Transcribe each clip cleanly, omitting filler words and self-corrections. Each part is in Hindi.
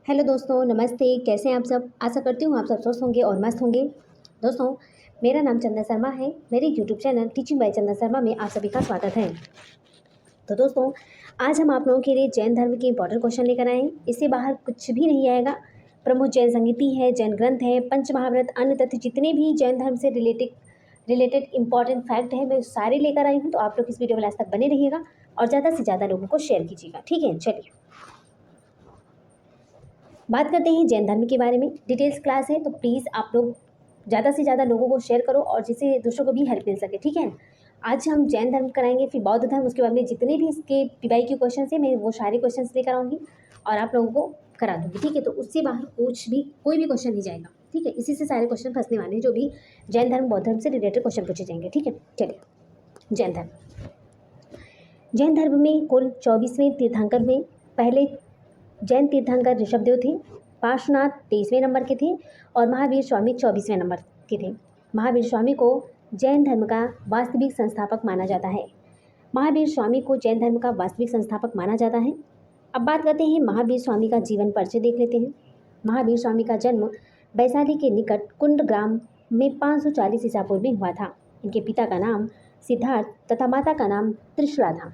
हेलो दोस्तों, नमस्ते। कैसे हैं आप सब? आशा करती हूँ आप सब स्वस्थ होंगे और मस्त होंगे। दोस्तों, मेरा नाम चंदा शर्मा है। मेरे यूट्यूब चैनल टीचिंग बाय चंदा शर्मा में आप सभी का स्वागत है। तो दोस्तों, आज हम आप लोगों के लिए जैन धर्म के इंपॉर्टेंट क्वेश्चन लेकर आए हैं। इससे बाहर कुछ भी नहीं आएगा। प्रमुख जैन संगीति है, जैन ग्रंथ है, पंच महाव्रत, अन्य तथ्य जितने भी जैन धर्म से रिलेटेड इंपॉर्टेंट फैक्ट है, मैं सारे लेकर आई हूँ। तो आप लोग इस वीडियो में लास्ट तक बने रहिएगा और ज़्यादा से ज़्यादा लोगों को शेयर कीजिएगा। ठीक है, चलिए बात करते हैं जैन धर्म के बारे में। डिटेल्स क्लास है, तो प्लीज़ आप लोग ज़्यादा से ज़्यादा लोगों को शेयर करो और जिससे दूसरों को भी हेल्प मिल सके। ठीक है, आज हम जैन धर्म कराएंगे, फिर बौद्ध धर्म, उसके बाद में जितने भी इसके पीवाई के क्वेश्चन है मैं वो सारे क्वेश्चन लेकर आऊँगी और आप लोगों को करा दूँगी। ठीक है, तो उससे बाहर कोई भी क्वेश्चन नहीं जाएगा। ठीक है, इसी से सारे क्वेश्चन फंसने वाले हैं जो भी जैन धर्म बौद्ध धर्म से रिलेटेड क्वेश्चन पूछे जाएंगे। ठीक है, चलिए जैन धर्म में कुल 24वें तीर्थंकर में पहले जैन तीर्थंकर ऋषभदेव थे। पार्श्वनाथ 23वें नंबर के थे और महावीर स्वामी 24वें नंबर के थे। महावीर स्वामी को जैन धर्म का वास्तविक संस्थापक माना जाता है। महावीर स्वामी को जैन धर्म का वास्तविक संस्थापक माना जाता है। अब बात करते हैं महावीर स्वामी का जीवन परिचय देख लेते हैं। महावीर स्वामी का जन्म वैशाली के निकट कुंड ग्राम में 540 ईसा पूर्व में हुआ था। इनके पिता का नाम सिद्धार्थ तथा माता का नाम त्रिशला था।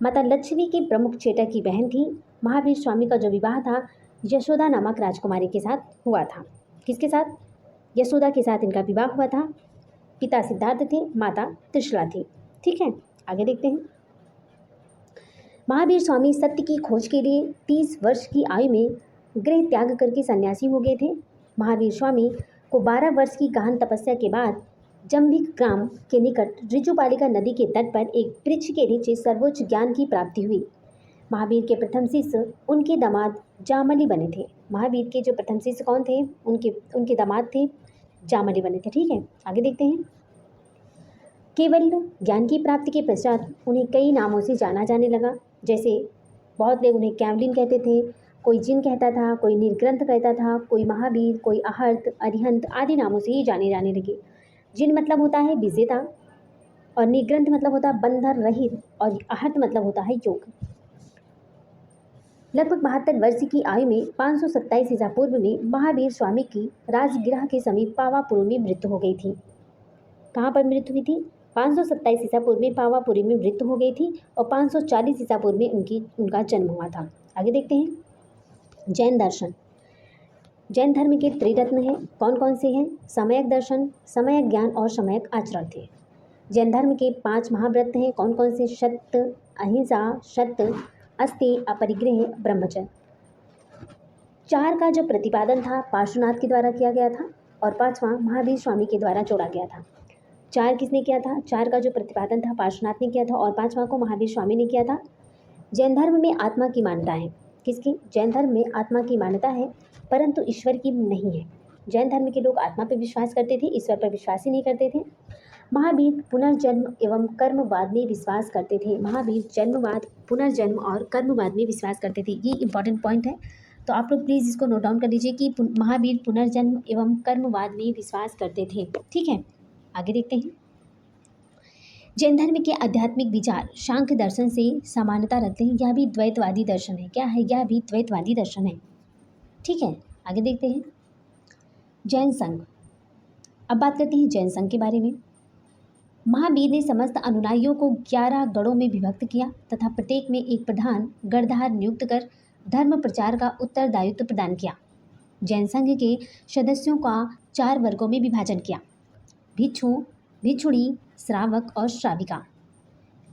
माता लक्ष्मी की प्रमुख चेटा की बहन थी। महावीर स्वामी का जो विवाह था यशोदा नामक राजकुमारी के साथ हुआ था। किसके साथ? यशोदा के साथ इनका विवाह हुआ था। पिता सिद्धार्थ थे, माता त्रिशला थी। ठीक है, आगे देखते हैं। महावीर स्वामी सत्य की खोज के लिए 30 वर्ष की आयु में गृह त्याग करके सन्यासी हो गए थे। महावीर स्वामी को 12 वर्ष की गहन तपस्या के बाद जम्भिक ग्राम के निकट ऋजुपालिका नदी के तट पर एक वृक्ष के नीचे सर्वोच्च ज्ञान की प्राप्ति हुई। महावीर के प्रथम शिष्य उनके दामाद जामली बने थे। महावीर के जो प्रथम शिष्य कौन थे? उनके दामाद थे, जामली बने थे। ठीक है, आगे देखते हैं। केवल ज्ञान की प्राप्ति के पश्चात उन्हें कई नामों से जाना जाने लगा। जैसे बहुत लोग उन्हें कैवलिन कहते थे, कोई जिन कहता था, कोई निर्ग्रंथ कहता था, कोई महावीर, कोई अहर्त, अरिहंत आदि नामों से ही जाने जाने लगे। जिन मतलब होता है विजेता और निर्ग्रंथ मतलब होता है बंधन रहित और अहर्त मतलब होता है योग। लगभग 72 वर्ष की आयु में 527 ईसा पूर्व में महावीर स्वामी की राजगृह के समीप पावापुरी में मृत्यु हो गई थी। कहाँ पर मृत्यु हुई थी? 527 ईसा पूर्व में पावापुरी में मृत्यु हो गई थी और 540 ईसा पूर्व में उनका जन्म हुआ था। आगे देखते हैं। जैन दर्शन। जैन धर्म के त्रिरत्न हैं। कौन कौन से हैं? सम्यक दर्शन, सम्यक ज्ञान और सम्यक आचरण थे। जैन धर्म के 5 महाव्रत हैं। कौन कौन से? सत्य, अहिंसा, सत्य, अस्ति, अपरिग्रह, ब्रह्मचर्य। 4 का जो प्रतिपादन था पार्श्वनाथ के द्वारा किया गया था और 5वां महावीर स्वामी के द्वारा जोड़ा गया था। 4 किसने किया था? 4 का जो प्रतिपादन था पार्श्वनाथ ने किया था और 5वां को महावीर स्वामी ने किया था। जैन धर्म में आत्मा की मान्यता है। किसकी? जैन धर्म में आत्मा की मान्यता है, परंतु ईश्वर की नहीं है। जैन धर्म के लोग आत्मा पर विश्वास करते थे, ईश्वर पर विश्वास ही नहीं करते थे। महावीर पुनर्जन्म एवं कर्मवाद में विश्वास करते थे। महावीर जन्मवाद, पुनर्जन्म और कर्मवाद में विश्वास करते थे। ये इंपॉर्टेंट पॉइंट है, तो आप लोग प्लीज़ इसको नोट डाउन कर लीजिए कि महावीर पुनर्जन्म एवं कर्मवाद में विश्वास करते थे। ठीक है, आगे देखते हैं। जैन धर्म के आध्यात्मिक विचार सांख्य दर्शन से समानता रखते हैं। यह भी द्वैतवादी दर्शन है। क्या है? यह भी द्वैतवादी दर्शन है। ठीक है, आगे देखते हैं। जैन संघ। अब बात करते हैं जैन संघ के बारे में। महावीर ने समस्त अनुयायियों को 11 गणों में विभक्त किया तथा प्रत्येक में एक प्रधान गणधार नियुक्त कर धर्म प्रचार का उत्तरदायित्व प्रदान किया। जैन संघ के सदस्यों का 4 वर्गों में विभाजन किया। भिक्षु, भिक्षुणी, श्रावक और श्राविका।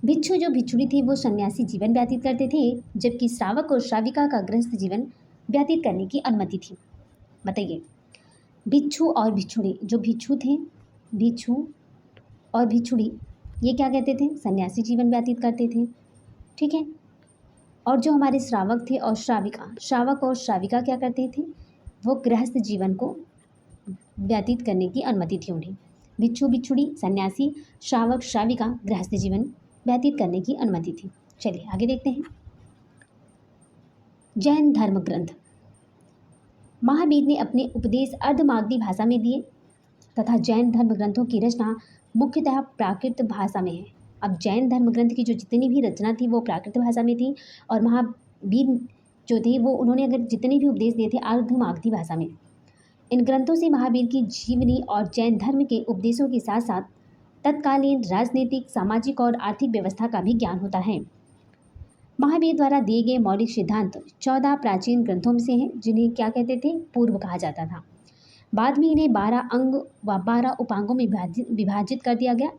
भिक्षु जो भिक्षुणी थे वो सन्यासी जीवन व्यतीत करते थे, जबकि श्रावक और श्राविका का गृहस्थ जीवन व्यतीत करने की अनुमति थी। बताइए, भिक्षु और भिक्षुणी, जो भिक्षु थे, भिक्षु और भिक्षुणी, ये क्या कहते थे? सन्यासी जीवन व्यतीत करते थे। ठीक है, और जो हमारे श्रावक थे और श्राविका, श्रावक और श्राविका क्या करते थे? वो गृहस्थ जीवन को व्यतीत करने की अनुमति थी उन्हें। भिक्षु, भिक्षुणी, सन्यासी, श्रावक, श्राविका गृहस्थ जीवन व्यतीत करने की अनुमति थी। चलिए आगे देखते हैं। जैन धर्म ग्रंथ। महावीर ने अपने उपदेश अर्धमागधी भाषा में दिए तथा जैन धर्म ग्रंथों की रचना मुख्यतः प्राकृत भाषा में है। अब जैन धर्म ग्रंथ की जो जितनी भी रचना थी वो प्राकृत भाषा में थी और महावीर जो थे वो उन्होंने अगर जितने भी उपदेश दिए थे अर्ध मागधी भाषा में। इन ग्रंथों से महावीर की जीवनी और जैन धर्म के उपदेशों के साथ साथ तत्कालीन राजनीतिक, सामाजिक और आर्थिक व्यवस्था का भी ज्ञान होता है। महावीर द्वारा दिए गए मौलिक सिद्धांत 14 प्राचीन ग्रंथों में से हैं, जिन्हें क्या कहते थे, पूर्व कहा जाता था। बाद में इन्हें 12 अंग व 12 उपांगों में विभाजित कर दिया गया।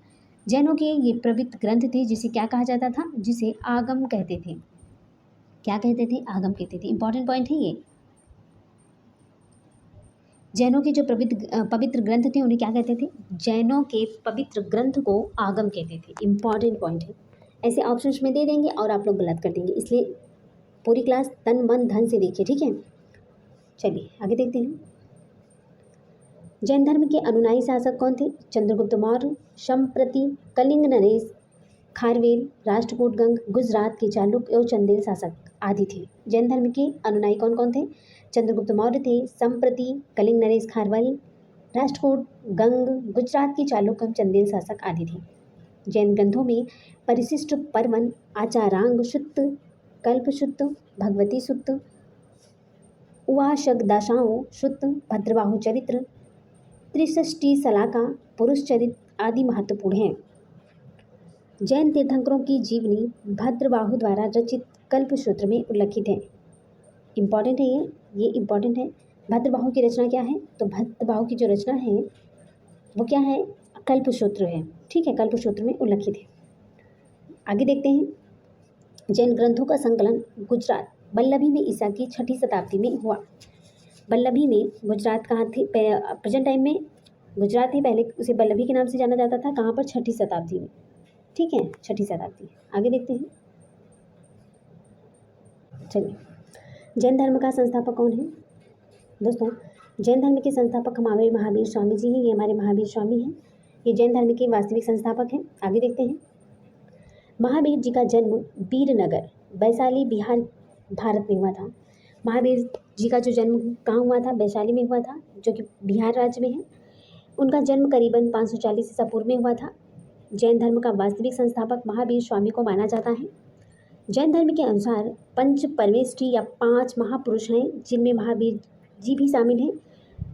जैनों के ये पवित्र ग्रंथ थे, जिसे क्या कहा जाता था, जिसे आगम कहते थे। क्या कहते थे? आगम कहते थे। इंपॉर्टेंट पॉइंट है ये। जैनों के जो पवित्र ग्रंथ थे उन्हें क्या कहते थे? जैनों के पवित्र ग्रंथ को आगम कहते थे। इंपॉर्टेंट पॉइंट है। ऐसे ऑप्शंस में दे देंगे और आप लोग गलत कर देंगे, इसलिए पूरी क्लास तन मन धन से देखिए, ठीक है। चलिए आगे देखते हैं। जैन धर्म के अनुयायी शासक कौन थे? चंद्रगुप्त मौर्य, संप्रति, कलिंग नरेश, खारवेल, राष्ट्रकूट गंग, गुजरात के चालुक्य और चंदेल शासक आदि थे। जैन धर्म के अनुयायी कौन कौन थे? चंद्रगुप्त मौर्य थे, संप्रति, कलिंग नरेश, खारवेल, राष्ट्रकूट गंग, गुजरात के चालुक्य एवं चंदेल शासक आदि थे। जैन ग्रंथों में परिशिष्ट पर्वन, आचारांग शुत्त, कल्पशुत्त, भगवती सुत्त, उवाशकदाशाओं शुत्त, भद्रबाहु चरित्र, त्रिषष्टि सलाका, पुरुष चरित्र आदि महत्वपूर्ण हैं। जैन तीर्थंकरों की जीवनी भद्रबाहु द्वारा रचित कल्पसूत्र में उल्लिखित है। इंपॉर्टेंट है ये इंपॉर्टेंट है। भद्रबाहु की रचना क्या है? तो भद्रबाहु की जो रचना है वो क्या है? कल्पसूत्र है, ठीक है, कल्पसूत्र में उल्लिखित है। आगे देखते हैं। जैन ग्रंथों का संकलन गुजरात वल्लभी में ईसा की 6ठी शताब्दी में हुआ। वल्लभी में गुजरात कहाँ थी? प्रेजेंट टाइम में गुजरात ही, पहले उसे वल्लभी के नाम से जाना जाता था। कहाँ पर? 6ठी शताब्दी में, ठीक है, 6ठी शताब्दी। आगे देखते हैं। चलिए, जैन धर्म का संस्थापक कौन है? दोस्तों, जैन धर्म के संस्थापक हमारे महावीर स्वामी जी हैं। ये हमारे महावीर स्वामी हैं, ये जैन धर्म के वास्तविक संस्थापक हैं। आगे देखते हैं। महावीर जी का जन्म वीरनगर, वैशाली, बिहार, भारत में हुआ था। महावीर जी का जो जन्म कहाँ हुआ था? वैशाली में हुआ था, जो कि बिहार राज्य में है। उनका जन्म करीबन 540 ईसा पूर्व में हुआ था। जैन धर्म का वास्तविक संस्थापक महावीर स्वामी को माना जाता है। जैन धर्म के अनुसार 5 परमेष्ठी या 5 महापुरुष हैं, जिनमें महावीर जी भी शामिल हैं।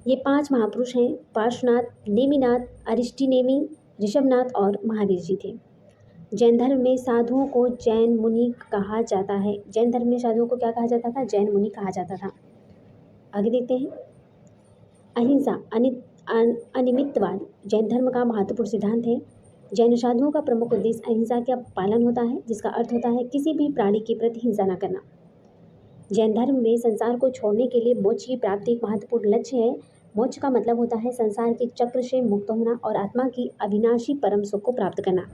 ये 5 महापुरुष हैं पार्श्वनाथ, नेमिनाथ, अरिष्टिनेमि, ऋषभनाथ और महावीर जी थे। जैन धर्म में साधुओं को जैन मुनि कहा जाता है। जैन धर्म में साधुओं को क्या कहा जाता था? जैन मुनि कहा जाता था। आगे देखते हैं। अहिंसा, अनिमित्तवाद जैन धर्म का महत्वपूर्ण सिद्धांत है। जैन साधुओं का प्रमुख उद्देश्य अहिंसा का पालन होता है, जिसका अर्थ होता है किसी भी प्राणी के प्रति हिंसा न करना। जैन धर्म में संसार को छोड़ने के लिए मोक्ष की प्राप्ति एक महत्वपूर्ण लक्ष्य है। मोक्ष का मतलब होता है संसार के चक्र से मुक्त होना और आत्मा की अविनाशी परम सुख को प्राप्त करना।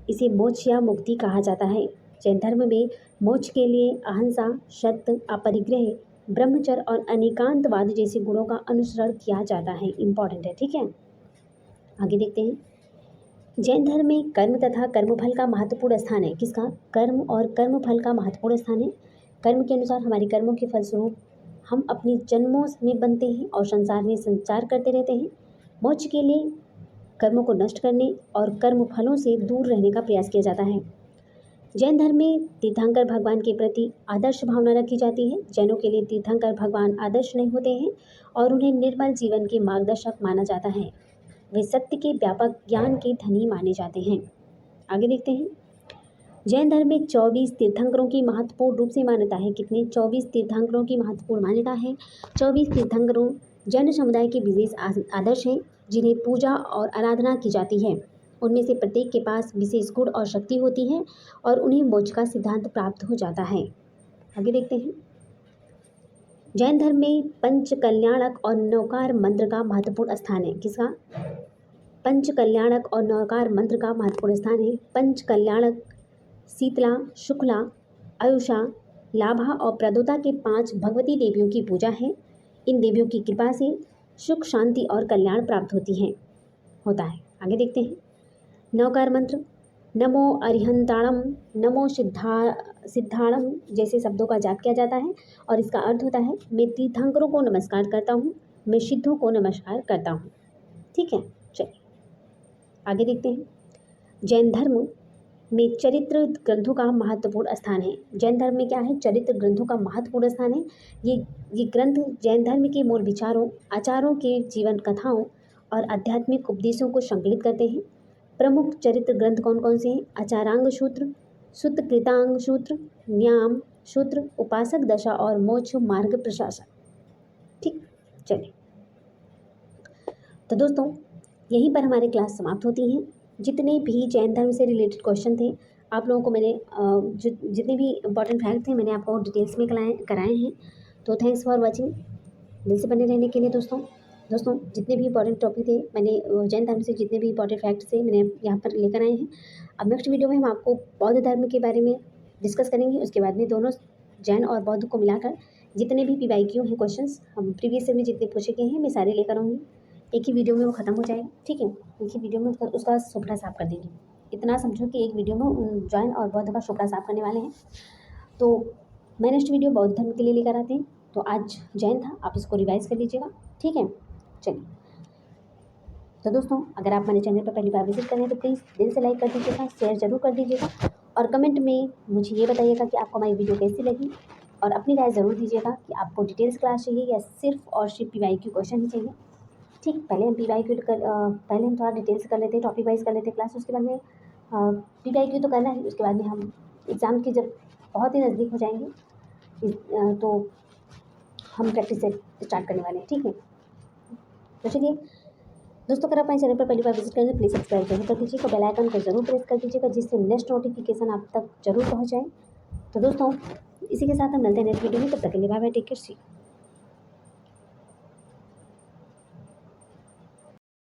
इसे मोक्ष या मुक्ति कहा जाता है। जैन धर्म में मोक्ष के लिए अहिंसा, सत्य, अपरिग्रह, ब्रह्मचर्य और अनेकांतवाद जैसे गुणों का अनुसरण किया जाता है। इंपॉर्टेंट है, ठीक है। आगे देखते हैं। जैन धर्म में कर्म तथा कर्मफल का महत्वपूर्ण स्थान है। किसका? कर्म और कर्मफल का महत्वपूर्ण स्थान है। कर्म के अनुसार हमारे कर्मों के फलस्वरूप हम अपने जन्मों में बनते हैं और संसार में संचार करते रहते हैं। मोक्ष के लिए कर्मों को नष्ट करने और कर्म फलों से दूर रहने का प्रयास किया जाता है। जैन धर्म में तीर्थंकर भगवान के प्रति आदर्श भावना रखी जाती है। जैनों के लिए तीर्थंकर भगवान आदर्श नहीं होते हैं और उन्हें निर्मल जीवन के मार्गदर्शक माना जाता है। वे सत्य के व्यापक ज्ञान के धनी माने जाते हैं। आगे देखते हैं। जैन धर्म में 24 तीर्थंकरों की महत्वपूर्ण रूप से मान्यता है। कितने? 24 तीर्थंकरों की महत्वपूर्ण मान्यता है। 24 तीर्थंकरों जैन समुदाय के विशेष आदर्श हैं, जिन्हें पूजा और आराधना की जाती है। उनमें से प्रत्येक के पास विशेष गुण और शक्ति होती है और उन्हें मोक्ष का सिद्धांत प्राप्त हो जाता है। आगे देखते हैं। जैन धर्म में पंच कल्याणक और नौकार मंत्र का महत्वपूर्ण स्थान है। किसका? पंच कल्याणक और नौकार मंत्र का महत्वपूर्ण स्थान है। पंच कल्याणक शीतला, शुक्ला, आयुषा, लाभा और प्रदोता के 5 भगवती देवियों की पूजा है। इन देवियों की कृपा से सुख, शांति और कल्याण प्राप्त होता है। आगे देखते हैं। नौकार मंत्र नमो अरिहंताणम, नमो सिद्धाणम जैसे शब्दों का जाप किया जाता है और इसका अर्थ होता है मैं तीर्थंकरों को नमस्कार करता हूँ, मैं सिद्धों को नमस्कार करता हूँ। ठीक है, चलिए आगे देखते हैं। जैन धर्म में चरित्र ग्रंथों का महत्वपूर्ण स्थान है। जैन धर्म में क्या है, चरित्र ग्रंथों का महत्वपूर्ण स्थान है। ये ग्रंथ जैन धर्म के मूल विचारों, आचारों के जीवन कथाओं और आध्यात्मिक उपदेशों को संकलित करते हैं। प्रमुख चरित्र ग्रंथ कौन कौन से हैं? आचारांग सूत्र, सुत्त कृतांग सूत्र, न्याम सूत्र, उपासक दशा और मोक्ष मार्ग प्रशासन। ठीक, चलिए तो दोस्तों यहीं पर हमारी क्लास समाप्त होती हैं। जितने भी जैन धर्म से रिलेटेड क्वेश्चन थे आप लोगों को मैंने जितने भी इंपॉर्टेंट फैक्ट थे मैंने आपको डिटेल्स में कराए हैं। तो थैंक्स फॉर वाचिंग। दिल से बने रहने के लिए दोस्तों जितने भी इंपॉर्टेंट टॉपिक थे मैंने जैन धर्म से जितने भी इंपॉर्टेंट फैक्ट्स थे मैंने यहाँ पर लेकर आए हैं। अब नेक्स्ट वीडियो में हम आपको बौद्ध धर्म के बारे में डिस्कस करेंगे। उसके बाद में दोनों जैन और बौद्ध को मिलाकर जितने भी PYQ हैं क्वेश्चंस हम प्रीवियस से भी जितने पूछे गए हैं मैं सारे लेकर आऊँगी। एक ही वीडियो में वो ख़त्म हो जाएगा। ठीक है, एक ही वीडियो में उसका सुपड़ा साफ कर देंगे। इतना समझो कि एक वीडियो में जैन और बौद्ध का सुपड़ा साफ करने वाले हैं। तो मैं नेक्स्ट वीडियो बौद्ध धर्म के लिए लेकर आते हैं। तो आज जैन था, आप इसको रिवाइज कर लीजिएगा। ठीक है, चलिए तो दोस्तों अगर आप मेरे चैनल पर पहली बार विजिट करें तो प्लीज़ दिल से लाइक कर दीजिएगा, शेयर जरूर कर दीजिएगा और कमेंट में मुझे ये बताइएगा कि आपको हमारी वीडियो कैसी लगी और अपनी राय ज़रूर दीजिएगा कि आपको डिटेल्स क्लास चाहिए या सिर्फ और सिर्फ PYQ क्वेश्चन ही चाहिए। ठीक, पहले हम पहले हम थोड़ा डिटेल्स कर लेते हैं, टॉपिक वाइज कर लेते हैं क्लास। उसके बाद में PYQ तो करना है। उसके बाद में हम एग्ज़ाम के जब बहुत ही नज़दीक हो जाएंगे तो हम प्रैक्टिस से स्टार्ट करने वाले हैं। ठीक है, तो चलिए दोस्तों अगर आप हमारे चैनल पर पहली बार विजिट करें तो प्लीज़ सब्सक्राइब जरूर कर दीजिएगा, बेल आइकन को जरूर प्रेस कर दीजिएगा जिससे नेक्स्ट नोटिफिकेशन आप तक जरूर पहुँच जाए। तो दोस्तों इसी के साथ हम मिलते हैं नेक्स्ट वीडियो में। तब तक के लिए बाय बाय, टेक केयर, सी।